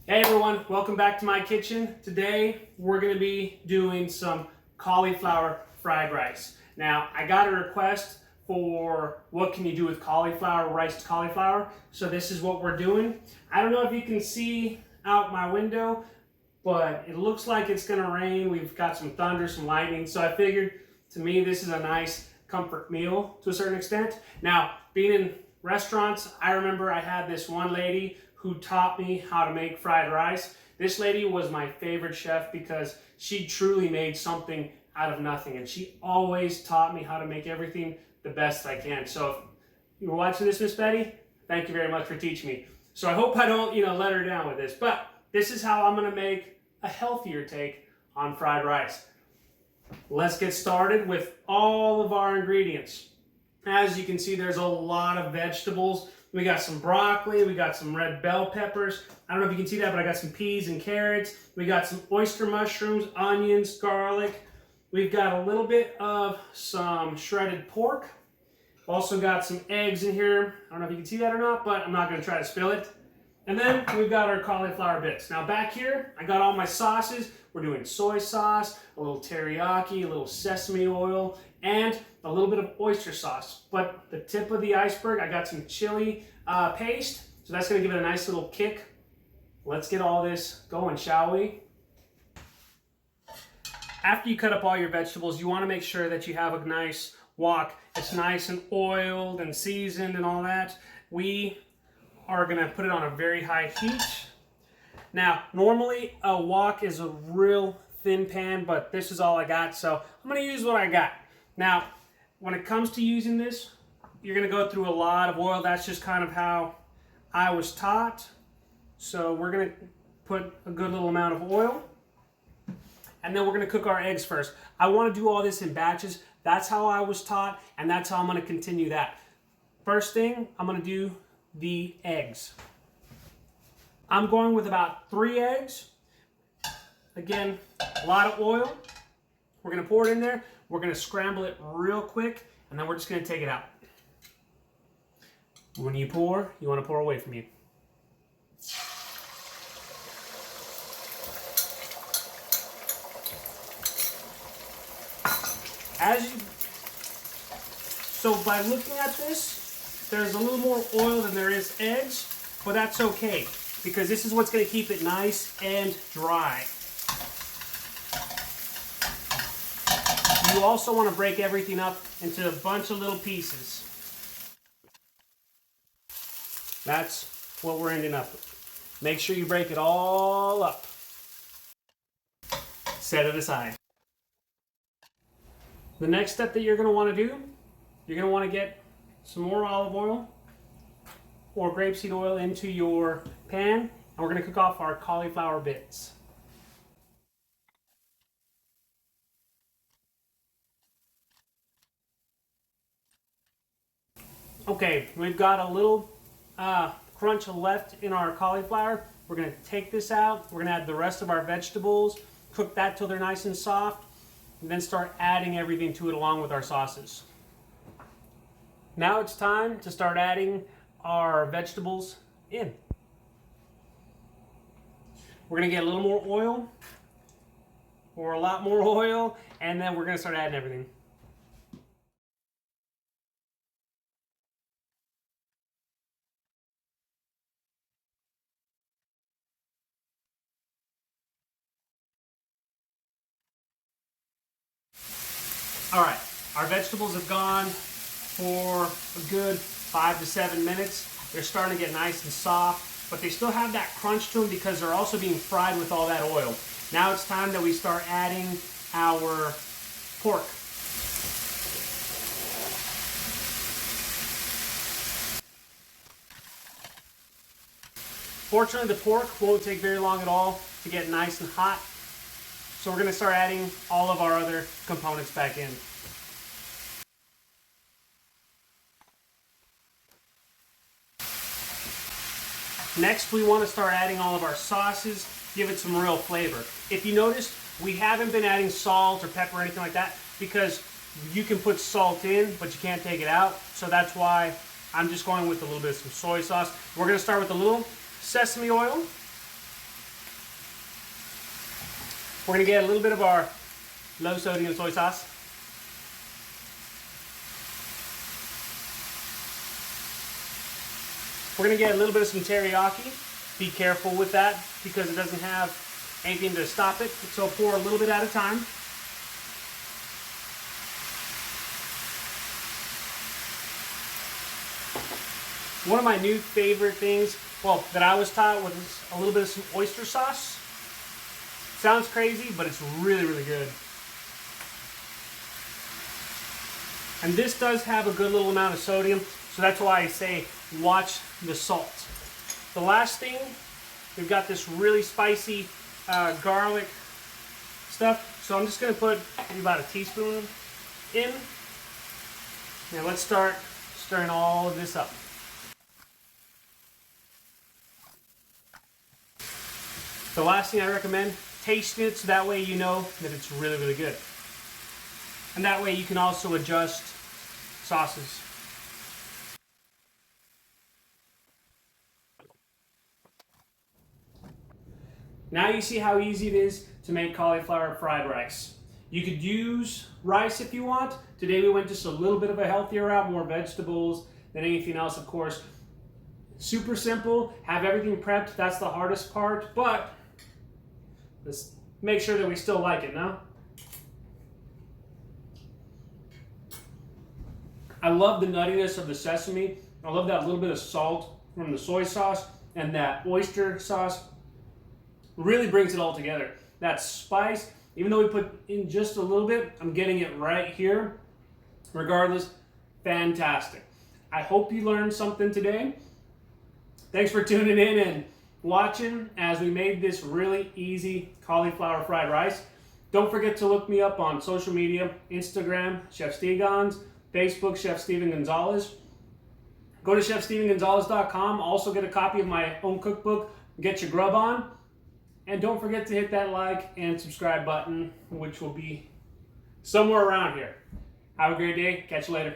Hey everyone, welcome back to my kitchen. Today we're going to be doing some cauliflower fried rice. Now I got a request for what can you do with cauliflower, riced cauliflower, so this is what we're doing. I don't know if you can see out my window, but it looks like it's going to rain. We've got some thunder, some lightning, so I figured to me this is a nice comfort meal to a certain extent. Now, being in restaurants, I remember I had this one lady who taught me how to make fried rice. This lady was my favorite chef because she truly made something out of nothing, and she always taught me how to make everything the best I can. So if you're watching this, Miss Betty, thank you very much for teaching me. So I hope I don't, let her down with this, but this is how I'm gonna make a healthier take on fried rice. Let's get started with all of our ingredients. As you can see, there's a lot of vegetables. We got some broccoli, we got some red bell peppers. I don't know if you can see that, but I got some peas and carrots. We got some oyster mushrooms, onions, garlic. We've got a little bit of some shredded pork. Also got some eggs in here. I don't know if you can see that or not, but I'm not gonna try to spill it. And then we've got our cauliflower bits. Now back here, I got all my sauces. We're doing soy sauce, a little teriyaki, a little sesame oil, and a little bit of oyster sauce. But the tip of the iceberg, I got some chili paste, so that's gonna give it a nice little kick. Let's get all this going, shall we? After you cut up all your vegetables, you wanna make sure that you have a nice wok. It's nice and oiled and seasoned and all that. We are gonna put it on a very high heat. Now, normally a wok is a real thin pan, but this is all I got, so I'm gonna use what I got. Now, when it comes to using this, you're gonna go through a lot of oil. That's just kind of how I was taught. So we're gonna put a good little amount of oil, and then we're gonna cook our eggs first. I wanna do all this in batches. That's how I was taught, and that's how I'm gonna continue that. First thing, I'm gonna do the eggs. I'm going with about 3 eggs. Again, a lot of oil. We're gonna pour it in there. We're gonna scramble it real quick, and then we're just gonna take it out. When you pour, you wanna pour away from you. So by looking at this, there's a little more oil than there is eggs, but that's okay, because this is what's going to keep it nice and dry. You also want to break everything up into a bunch of little pieces. That's what we're ending up with. Make sure you break it all up. Set it aside. The next step that you're going to want to do, you're going to want to get some more olive oil or grapeseed oil into your pan, and we're going to cook off our cauliflower bits. Okay, we've got a little crunch left in our cauliflower. We're going to take this out. We're going to add the rest of our vegetables, cook that till they're nice and soft, and then start adding everything to it along with our sauces. Now it's time to start adding our vegetables in. We're gonna get a little more oil, or a lot more oil, and then we're gonna start adding everything. All right, our vegetables have gone for a good 5 to 7 minutes. They're starting to get nice and soft, but they still have that crunch to them because they're also being fried with all that oil. Now it's time that we start adding our pork. Fortunately, the pork won't take very long at all to get nice and hot. So we're gonna start adding all of our other components back in. Next, we want to start adding all of our sauces, give it some real flavor. If you notice, we haven't been adding salt or pepper or anything like that because you can put salt in, but you can't take it out. So that's why I'm just going with a little bit of some soy sauce. We're going to start with a little sesame oil. We're gonna get a little bit of our low sodium soy sauce. We're gonna get a little bit of some teriyaki. Be careful with that because it doesn't have anything to stop it. So pour a little bit at a time. One of my new favorite things, well, that I was taught was a little bit of some oyster sauce. Sounds crazy, but it's really, really good. And this does have a good little amount of sodium, so that's why I say watch the salt. The last thing, we've got this really spicy garlic stuff, so I'm just going to put maybe about a teaspoon in. Now let's start stirring all of this up. The last thing I recommend, taste it so that way you know that it's really, really good. And that way you can also adjust sauces. Now you see how easy it is to make cauliflower fried rice. You could use rice if you want. Today we went just a little bit of a healthier route, more vegetables than anything else, of course. Super simple, have everything prepped, that's the hardest part, but let's make sure that we still like it, no? I love the nuttiness of the sesame. I love that little bit of salt from the soy sauce, and that oyster sauce really brings it all together. That spice, even though we put in just a little bit, I'm getting it right here. Regardless, fantastic. I hope you learned something today. Thanks for tuning in and watching as we made this really easy cauliflower fried rice. Don't forget to look me up on social media, Instagram, Chef Stegons, Facebook, Chef Steven Gonzalez. Go to chefstevengonzalez.com. Also get a copy of my own cookbook, Get Your Grub On. And don't forget to hit that like and subscribe button, which will be somewhere around here. Have a great day. Catch you later.